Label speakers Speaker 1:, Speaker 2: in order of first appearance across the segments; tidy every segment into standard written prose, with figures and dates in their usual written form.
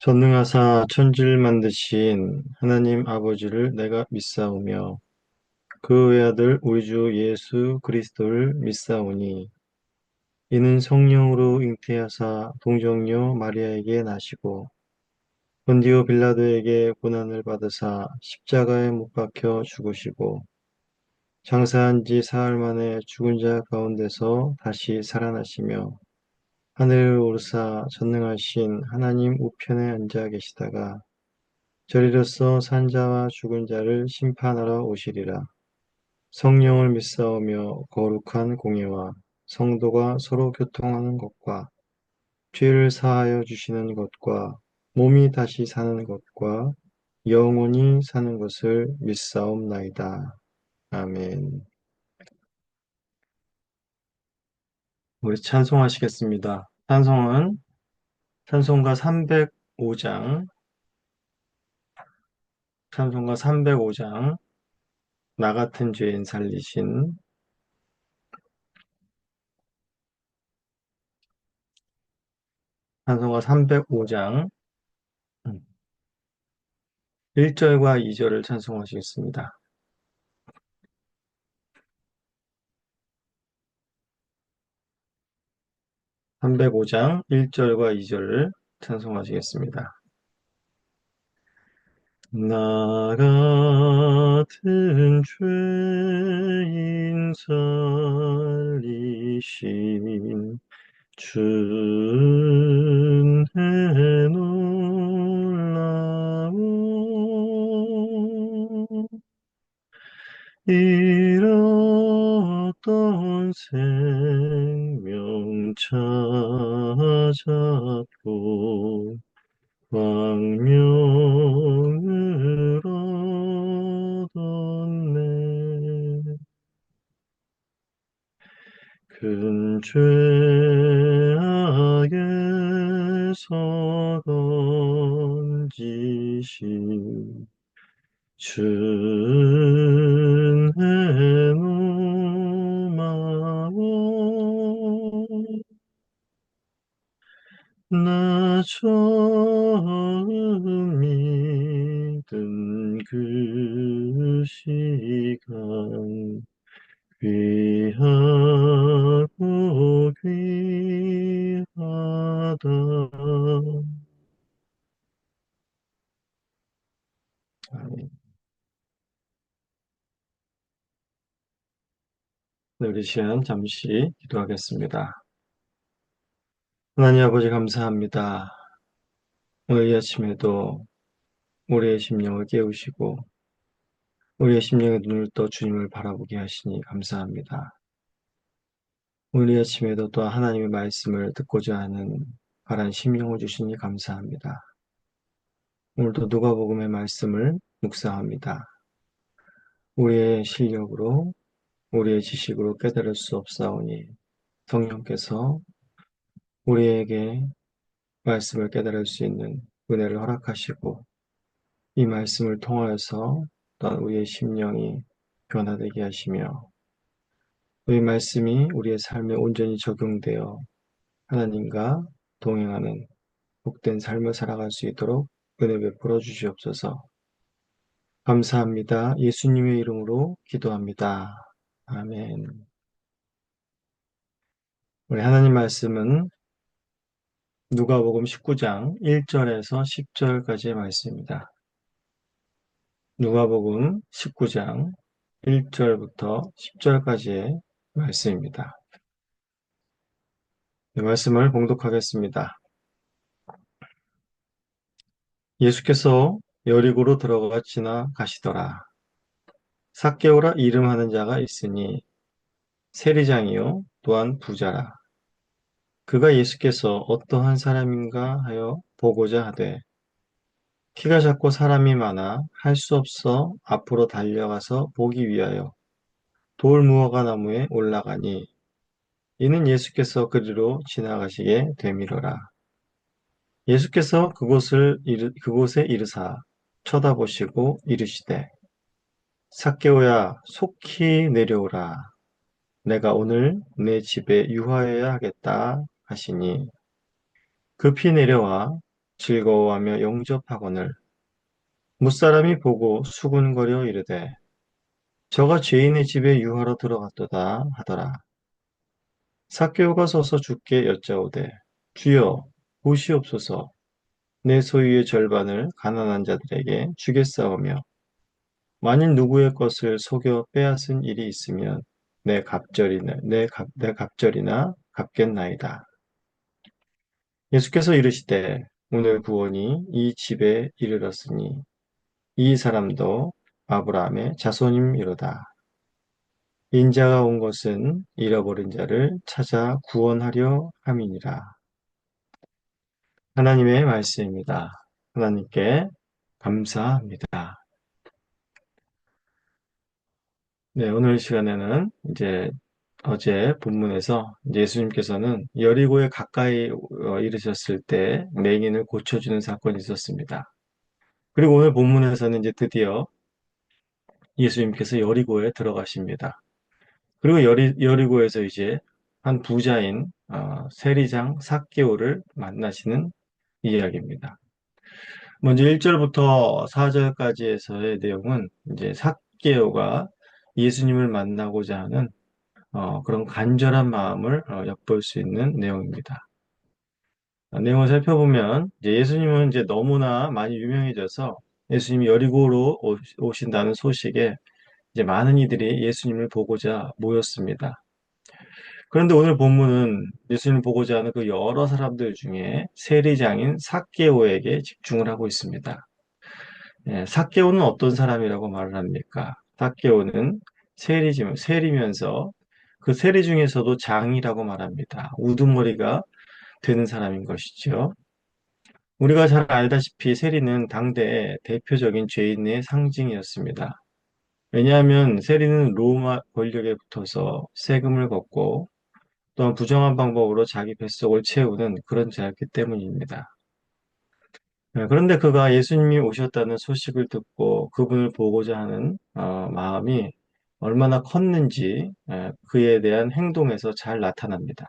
Speaker 1: 전능하사 천지를 만드신 하나님 아버지를 내가 믿사오며 그 외아들 우리 주 예수 그리스도를 믿사오니 이는 성령으로 잉태하사 동정녀 마리아에게 나시고 본디오 빌라도에게 고난을 받으사 십자가에 못 박혀 죽으시고 장사한 지 사흘 만에 죽은 자 가운데서 다시 살아나시며 하늘을 오르사 전능하신 하나님 우편에 앉아 계시다가 저리로서 산자와 죽은 자를 심판하러 오시리라. 성령을 믿사오며 거룩한 공예와 성도가 서로 교통하는 것과 죄를 사하여 주시는 것과 몸이 다시 사는 것과 영원히 사는 것을 믿사옵나이다. 아멘. 우리 찬송하시겠습니다. 찬송은 찬송가 305장, 찬송가 305장, 나 같은 죄인 살리신 찬송가 305장 1절과 2절을 찬송하시겠습니다. 305장 1절과 2절을 찬송하시겠습니다. 나 같은 죄인 살리신 주의 놀라운 잃었던 생명 찾았고 광명을 얻었네. 큰 죄악에서 건지신 주의 노마오 나 처음 믿은 그 시간 귀하고 귀하다. 아멘. 네, 우리 시간 잠시 기도하겠습니다. 하나님 아버지 감사합니다. 오늘 이 아침에도 우리의 심령을 깨우시고 우리의 심령의 눈을 떠 주님을 바라보게 하시니 감사합니다. 오늘 이 아침에도 또 하나님의 말씀을 듣고자 하는 바른 심령을 주시니 감사합니다. 오늘도 누가복음의 말씀을 묵상합니다. 우리의 실력으로 우리의 지식으로 깨달을 수 없사오니 성령께서 우리에게 말씀을 깨달을 수 있는 은혜를 허락하시고 이 말씀을 통하여서 또한 우리의 심령이 변화되게 하시며 이 말씀이 우리의 삶에 온전히 적용되어 하나님과 동행하는 복된 삶을 살아갈 수 있도록 은혜 베풀어 주시옵소서. 감사합니다. 예수님의 이름으로 기도합니다. 아멘. 우리 하나님 말씀은 누가복음 19장 1절에서 10절까지의 말씀입니다. 누가복음 19장 1절부터 10절까지의 말씀입니다. 이 말씀을 봉독하겠습니다. 예수께서 여리고로 들어가 지나가시더라. 삭개오라 이름하는 자가 있으니 세리장이요 또한 부자라. 그가 예수께서 어떠한 사람인가 하여 보고자 하되 키가 작고 사람이 많아 할 수 없어 앞으로 달려가서 보기 위하여 돌 무화과 나무에 올라가니 이는 예수께서 그리로 지나가시게 되미러라. 예수께서 그곳에 이르사 쳐다보시고 이르시되 삭개오야 속히 내려오라. 내가 오늘 내 집에 유하여야 하겠다 하시니 급히 내려와 즐거워하며 영접하거늘 무사람이 보고 수군거려 이르되 저가 죄인의 집에 유하러 들어갔도다 하더라. 삭개오가 서서 주께 여짜오되 주여 보시옵소서 내 소유의 절반을 가난한 자들에게 주겠사오며 만일 누구의 것을 속여 빼앗은 일이 있으면 내 갑절이나 갚겠나이다. 예수께서 이르시되 오늘 구원이 이 집에 이르렀으니 이 사람도 아브라함의 자손임이로다. 인자가 온 것은 잃어버린 자를 찾아 구원하려 함이니라. 하나님의 말씀입니다. 하나님께 감사합니다. 네, 오늘 시간에는 이제 어제 본문에서 예수님께서는 여리고에 가까이 이르셨을 때 맹인을 고쳐주는 사건이 있었습니다. 그리고 오늘 본문에서는 이제 드디어 예수님께서 여리고에 들어가십니다. 그리고 여리고에서 이제 한 부자인 세리장 삭개오를 만나시는 이야기입니다. 먼저 1절부터 4절까지에서의 내용은 이제 삭개오가 예수님을 만나고자 하는 그런 간절한 마음을 엿볼 수 있는 내용입니다. 내용을 살펴보면 이제 예수님은 이제 너무나 많이 유명해져서 예수님이 여리고로 오신다는 소식에 이제 많은 이들이 예수님을 보고자 모였습니다. 그런데 오늘 본문은 예수님을 보고자 하는 그 여러 사람들 중에 세리장인 삭개오에게 집중을 하고 있습니다. 삭개오는 어떤 사람이라고 말을 합니까? 삭개오는 세리면서 그 세리 중에서도 장이라고 말합니다. 우두머리가 되는 사람인 것이죠. 우리가 잘 알다시피 세리는 당대의 대표적인 죄인의 상징이었습니다. 왜냐하면 세리는 로마 권력에 붙어서 세금을 걷고 또한 부정한 방법으로 자기 뱃속을 채우는 그런 자였기 때문입니다. 그런데 그가 예수님이 오셨다는 소식을 듣고 그분을 보고자 하는 마음이 얼마나 컸는지 그에 대한 행동에서 잘 나타납니다.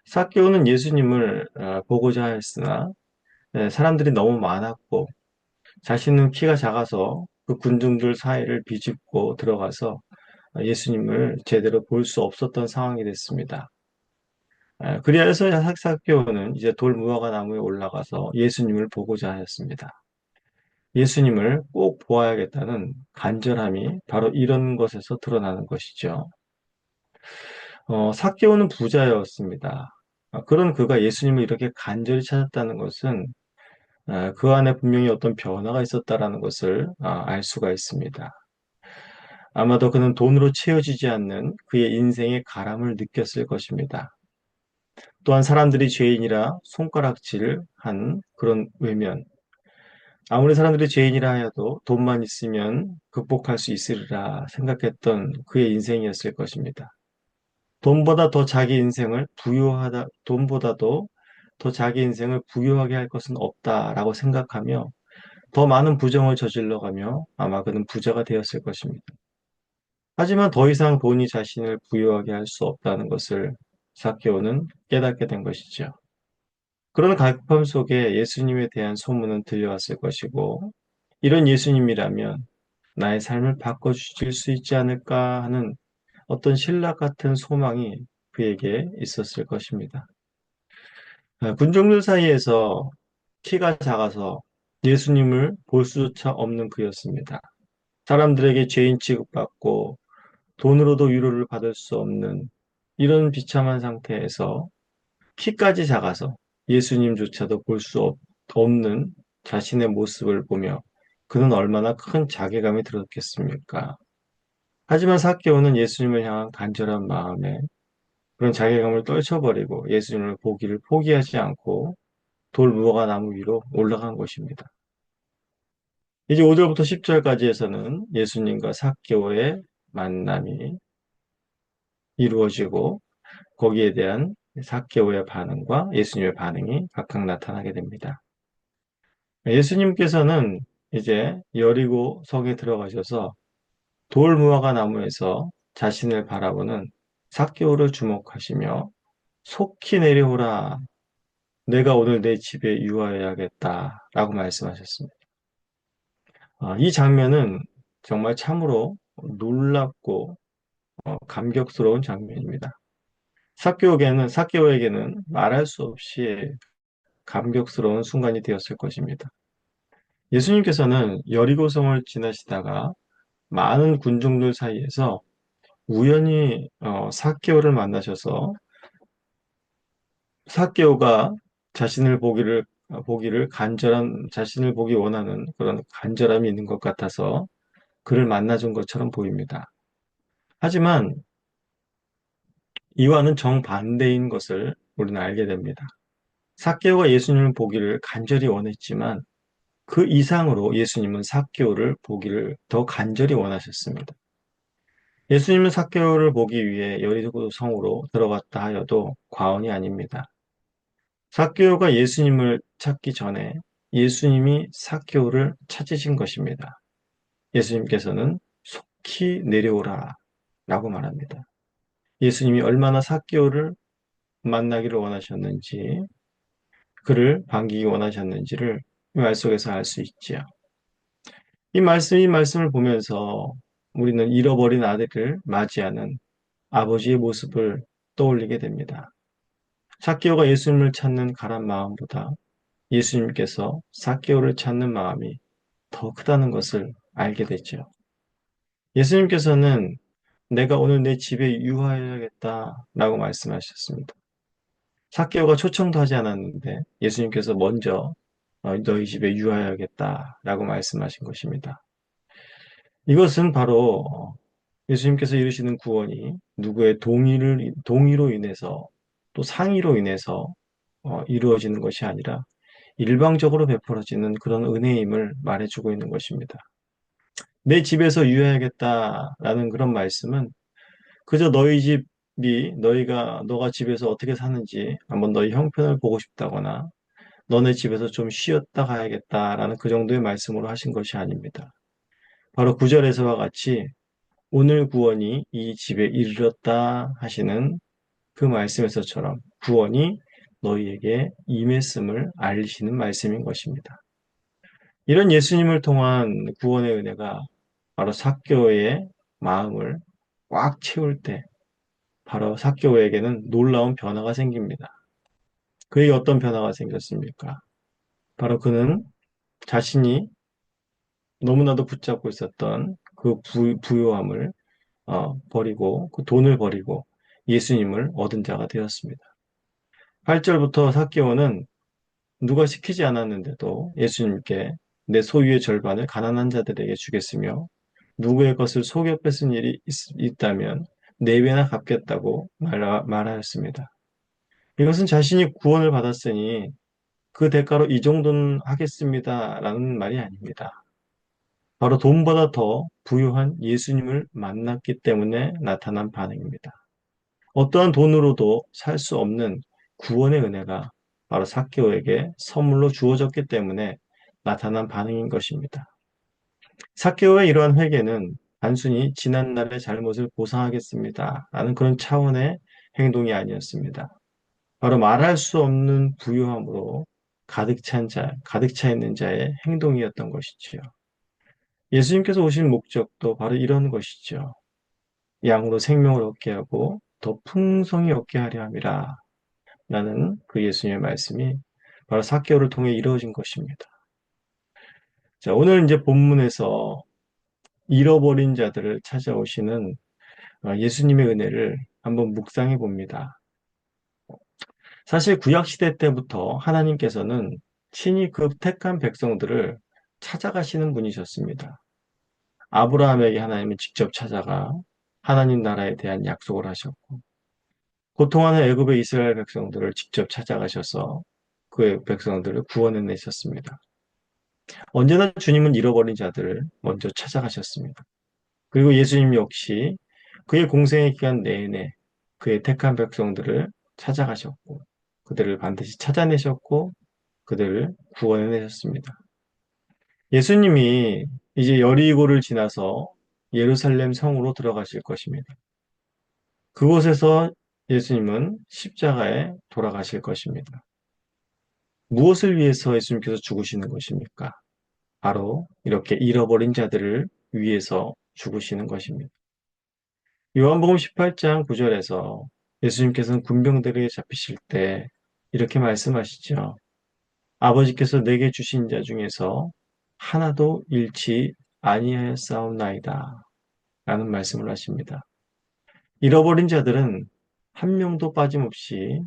Speaker 1: 삭개오는 예수님을 보고자 하였으나 사람들이 너무 많았고 자신은 키가 작아서 그 군중들 사이를 비집고 들어가서 예수님을 제대로 볼 수 없었던 상황이 됐습니다. 그리하여서 삭개오는 이제 돌 무화과 나무에 올라가서 예수님을 보고자 하였습니다. 예수님을 꼭 보아야겠다는 간절함이 바로 이런 것에서 드러나는 것이죠. 삭개오는 부자였습니다. 그런 그가 예수님을 이렇게 간절히 찾았다는 것은 그 안에 분명히 어떤 변화가 있었다라는 것을 알 수가 있습니다. 아마도 그는 돈으로 채워지지 않는 그의 인생의 가람을 느꼈을 것입니다. 또한 사람들이 죄인이라 손가락질한 그런 외면, 아무리 사람들이 죄인이라 하여도 돈만 있으면 극복할 수 있으리라 생각했던 그의 인생이었을 것입니다. 돈보다도 더 자기 인생을 부유하게 할 것은 없다라고 생각하며 더 많은 부정을 저질러가며 아마 그는 부자가 되었을 것입니다. 하지만 더 이상 돈이 자신을 부유하게 할 수 없다는 것을 삭개오는 깨닫게 된 것이죠. 그런 갈급함 속에 예수님에 대한 소문은 들려왔을 것이고, 이런 예수님이라면 나의 삶을 바꿔주실 수 있지 않을까 하는 어떤 신락 같은 소망이 그에게 있었을 것입니다. 군중들 사이에서 키가 작아서 예수님을 볼 수조차 없는 그였습니다. 사람들에게 죄인 취급받고 돈으로도 위로를 받을 수 없는 이런 비참한 상태에서 키까지 작아서 예수님조차도 볼 수 없는 자신의 모습을 보며 그는 얼마나 큰 자괴감이 들었겠습니까? 하지만 삭개오는 예수님을 향한 간절한 마음에 그런 자괴감을 떨쳐버리고 예수님을 보기를 포기하지 않고 돌 무화과 나무 위로 올라간 것입니다. 이제 5절부터 10절까지에서는 예수님과 삭개오의 만남이 이루어지고 거기에 대한 삭개오의 반응과 예수님의 반응이 각각 나타나게 됩니다. 예수님께서는 이제 여리고 성에 들어가셔서 돌 무화과 나무에서 자신을 바라보는 삭개오를 주목하시며 속히 내려오라. 내가 오늘 내 집에 유하여야겠다라고 말씀하셨습니다. 이 장면은 정말 참으로 놀랍고 감격스러운 장면입니다. 사개오에게는 말할 수 없이 감격스러운 순간이 되었을 것입니다. 예수님께서는 여리고성을 지나시다가 많은 군중들 사이에서 우연히 사개오를 만나셔서 사개오가 자신을 보기 원하는 그런 간절함이 있는 것 같아서 그를 만나준 것처럼 보입니다. 하지만 이와는 정반대인 것을 우리는 알게 됩니다. 삭개오가 예수님을 보기를 간절히 원했지만 그 이상으로 예수님은 삭개오를 보기를 더 간절히 원하셨습니다. 예수님은 삭개오를 보기 위해 여리고 성으로 들어갔다 하여도 과언이 아닙니다. 삭개오가 예수님을 찾기 전에 예수님이 삭개오를 찾으신 것입니다. 예수님께서는 속히 내려오라 라고 말합니다. 예수님이 얼마나 삭개오를 만나기를 원하셨는지, 그를 반기기 원하셨는지를 이 말 속에서 알 수 있지요. 이 말씀을 보면서 우리는 잃어버린 아들을 맞이하는 아버지의 모습을 떠올리게 됩니다. 삭개오가 예수님을 찾는 가란 마음보다 예수님께서 삭개오를 찾는 마음이 더 크다는 것을 알게 되죠. 예수님께서는 내가 오늘 내 집에 유하여야겠다라고 말씀하셨습니다. 삭개오가 초청도 하지 않았는데 예수님께서 먼저 너희 집에 유하여야겠다라고 말씀하신 것입니다. 이것은 바로 예수님께서 이루시는 구원이 누구의 동의로 인해서 또 상의로 인해서 이루어지는 것이 아니라 일방적으로 베풀어지는 그런 은혜임을 말해주고 있는 것입니다. 내 집에서 유해야겠다라는 그런 말씀은 그저 너희 집이 너가 집에서 어떻게 사는지 한번 너희 형편을 보고 싶다거나 너네 집에서 좀 쉬었다 가야겠다라는 그 정도의 말씀으로 하신 것이 아닙니다. 바로 구절에서와 같이 오늘 구원이 이 집에 이르렀다 하시는 그 말씀에서처럼 구원이 너희에게 임했음을 알리시는 말씀인 것입니다. 이런 예수님을 통한 구원의 은혜가 바로 삭개오의 마음을 꽉 채울 때 바로 삭개오에게는 놀라운 변화가 생깁니다. 그에게 어떤 변화가 생겼습니까? 바로 그는 자신이 너무나도 붙잡고 있었던 그 부요함을 버리고 그 돈을 버리고 예수님을 얻은 자가 되었습니다. 8절부터 삭개오는 누가 시키지 않았는데도 예수님께 내 소유의 절반을 가난한 자들에게 주겠으며 누구의 것을 속여 뺏은 일이 있다면 네 배나 갚겠다고 말하였습니다. 이것은 자신이 구원을 받았으니 그 대가로 이 정도는 하겠습니다라는 말이 아닙니다. 바로 돈보다 더 부유한 예수님을 만났기 때문에 나타난 반응입니다. 어떠한 돈으로도 살 수 없는 구원의 은혜가 바로 삭개오에게 선물로 주어졌기 때문에 나타난 반응인 것입니다. 삭개오의 이러한 회개는 단순히 지난날의 잘못을 보상하겠습니다 라는 그런 차원의 행동이 아니었습니다. 바로 말할 수 없는 부유함으로 가득 차 있는 자의 행동이었던 것이지요. 예수님께서 오신 목적도 바로 이런 것이죠. 양으로 생명을 얻게 하고 더 풍성히 얻게 하려 함이라. 라는 그 예수님의 말씀이 바로 삭개오를 통해 이루어진 것입니다. 자, 오늘 이제 본문에서 잃어버린 자들을 찾아오시는 예수님의 은혜를 한번 묵상해 봅니다. 사실 구약 시대 때부터 하나님께서는 친히 그 택한 백성들을 찾아가시는 분이셨습니다. 아브라함에게 하나님은 직접 찾아가 하나님 나라에 대한 약속을 하셨고 고통하는 애굽의 이스라엘 백성들을 직접 찾아가셔서 그 백성들을 구원해내셨습니다. 언제나 주님은 잃어버린 자들을 먼저 찾아가셨습니다. 그리고 예수님 역시 그의 공생의 기간 내내 그의 택한 백성들을 찾아가셨고 그들을 반드시 찾아내셨고 그들을 구원해내셨습니다. 예수님이 이제 여리고를 지나서 예루살렘 성으로 들어가실 것입니다. 그곳에서 예수님은 십자가에 돌아가실 것입니다. 무엇을 위해서 예수님께서 죽으시는 것입니까? 바로 이렇게 잃어버린 자들을 위해서 죽으시는 것입니다. 요한복음 18장 9절에서 예수님께서는 군병들에게 잡히실 때 이렇게 말씀하시죠. 아버지께서 내게 주신 자 중에서 하나도 잃지 아니하였사옵나이다. 라는 말씀을 하십니다. 잃어버린 자들은 한 명도 빠짐없이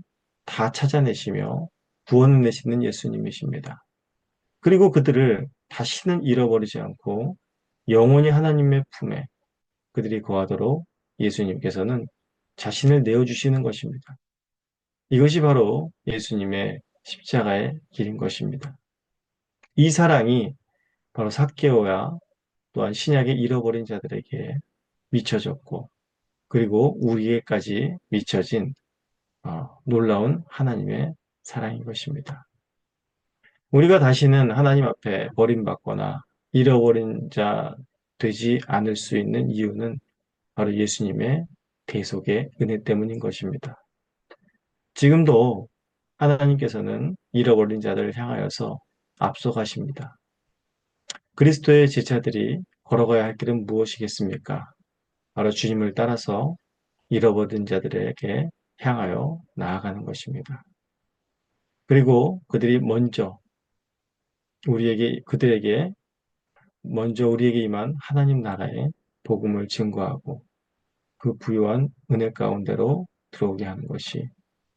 Speaker 1: 다 찾아내시며 구원을 내시는 예수님이십니다. 그리고 그들을 다시는 잃어버리지 않고 영원히 하나님의 품에 그들이 거하도록 예수님께서는 자신을 내어주시는 것입니다. 이것이 바로 예수님의 십자가의 길인 것입니다. 이 사랑이 바로 삭개오야 또한 신약의 잃어버린 자들에게 미쳐졌고 그리고 우리에게까지 미쳐진 놀라운 하나님의 사랑인 것입니다. 우리가 다시는 하나님 앞에 버림받거나 잃어버린 자 되지 않을 수 있는 이유는 바로 예수님의 대속의 은혜 때문인 것입니다. 지금도 하나님께서는 잃어버린 자들을 향하여서 앞서가십니다. 그리스도의 제자들이 걸어가야 할 길은 무엇이겠습니까? 바로 주님을 따라서 잃어버린 자들에게 향하여 나아가는 것입니다. 그리고 그들에게 먼저 우리에게 임한 하나님 나라의 복음을 증거하고 그 부요한 은혜 가운데로 들어오게 하는 것이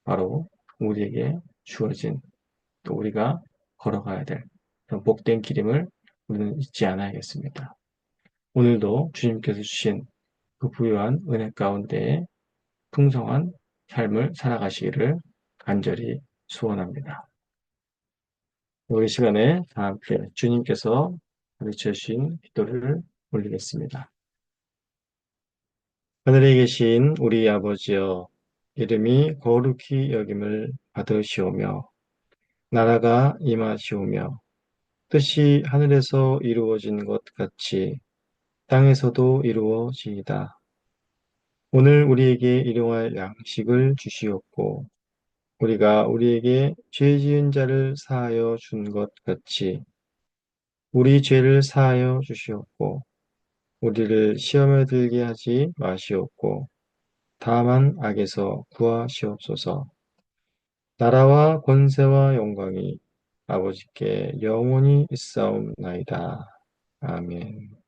Speaker 1: 바로 우리에게 주어진 또 우리가 걸어가야 될 그런 복된 길임을 우리는 잊지 않아야겠습니다. 오늘도 주님께서 주신 그 부요한 은혜 가운데에 풍성한 삶을 살아가시기를 간절히 소원합니다. 우리 시간에 다 함께 주님께서 가르쳐 주신 기도를 올리겠습니다. 하늘에 계신 우리 아버지여, 이름이 거룩히 여김을 받으시오며, 나라가 임하시오며, 뜻이 하늘에서 이루어진 것 같이 땅에서도 이루어지이다. 오늘 우리에게 일용할 양식을 주시옵고, 우리가 우리에게 죄 지은 자를 사하여 준 것 같이 우리 죄를 사하여 주시옵고, 우리를 시험에 들게 하지 마시옵고, 다만 악에서 구하시옵소서. 나라와 권세와 영광이 아버지께 영원히 있사옵나이다. 아멘.